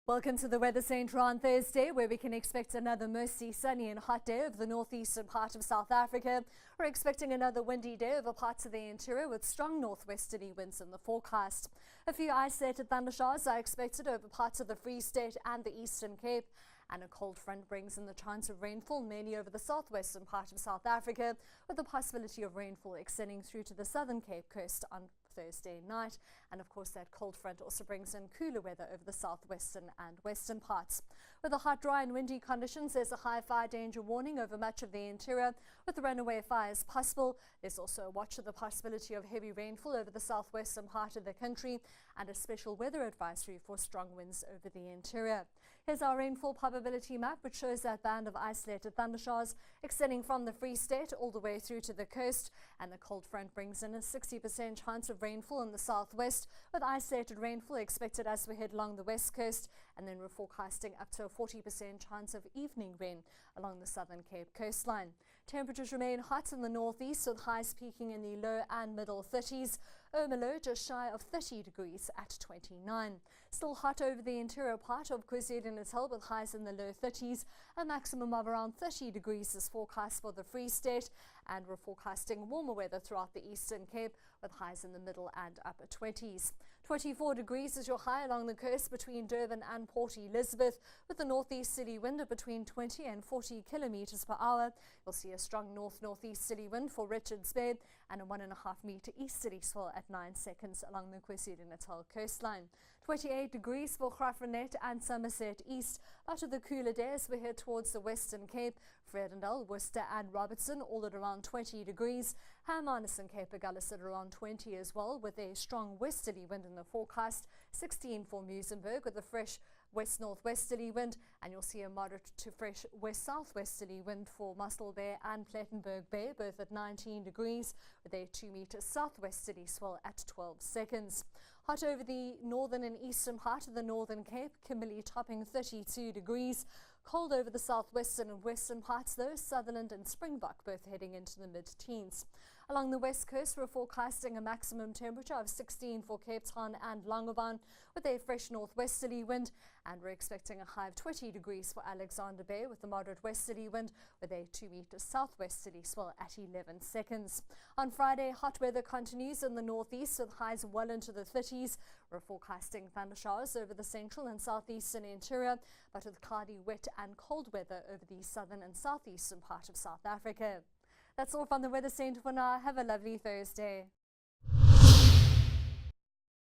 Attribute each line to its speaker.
Speaker 1: Welcome to the Weather Centre on Thursday, where we can expect another mostly sunny and hot day over the northeastern part of South Africa. We're expecting another windy day over parts of the interior with strong northwesterly winds in the forecast. A few isolated thundershowers are expected over parts of the Free State and the Eastern Cape. And a cold front brings in the chance of rainfall mainly over the southwestern part of South Africa, with the possibility of rainfall extending through to the southern Cape Coast on Thursday night. And of course, that cold front also brings in cooler weather over the southwestern and western parts. With the hot, dry and windy conditions, there's a high fire danger warning over much of the interior, with runaway fires possible. There's also a watch of the possibility of heavy rainfall over the southwestern part of the country and a special weather advisory for strong winds over the interior. Here's our rainfall probability map, which shows that band of isolated thundershowers extending from the Free State all the way through to the coast. And the cold front brings in a 60% chance of rainfall in the southwest, with isolated rainfall expected as we head along the west coast. And then we're forecasting up to a 40% chance of evening rain along the southern Cape coastline. Temperatures remain hot in the northeast, with highs peaking in the low and middle 30s. Ermelo just shy of 30 degrees at 29. Still hot over the interior part of KwaZulu-Natal, with highs in the low 30s. A maximum of around 30 degrees is forecast for the Free State, and we're forecasting warmer weather throughout the Eastern Cape, with highs in the middle and upper 20s. 24 degrees is your high along the coast between Durban and Port Elizabeth, with a northeasterly wind of between 20 and 40 kilometers per hour. You'll see a strong north-northeasterly wind for Richards Bay and a 1.5 meter easterly swell at 9 seconds along the KwaZulu-Natal coastline. 28 degrees for Graaff-Reinet and Somerset East. Out of the cooler days, we head towards the Western Cape. Vredendal, Worcester and Robertson all at around 20 degrees. Hermanus and Cape Agulhas at around 20 as well, with a strong westerly wind in the forecast. 16 for Muizenberg with a fresh west-northwesterly wind, and you'll see a moderate to fresh west-southwesterly wind for Muscle Bay and Plettenberg Bay, both at 19 degrees, with a 2 meter southwesterly swell at 12 seconds. Hot over the northern and eastern part of the Northern Cape, Kimberley topping 32 degrees. Cold over the southwestern and western parts though, Sutherland and Springbok both heading into the mid-teens. Along the west coast, we're forecasting a maximum temperature of 16 for Cape Town and Longabon, with a fresh northwesterly wind, and we're expecting a high of 20 degrees for Alexander Bay with a moderate westerly wind with a 2 meter southwesterly swell at 11 seconds. On Friday, hot weather continues in the northeast with highs well into the 30s. We're forecasting thundershowers over the central and southeastern interior, but with cloudy, wet and cold weather over the southern and southeastern part of South Africa. That's all from the Weather Centre for now. Have a lovely Thursday.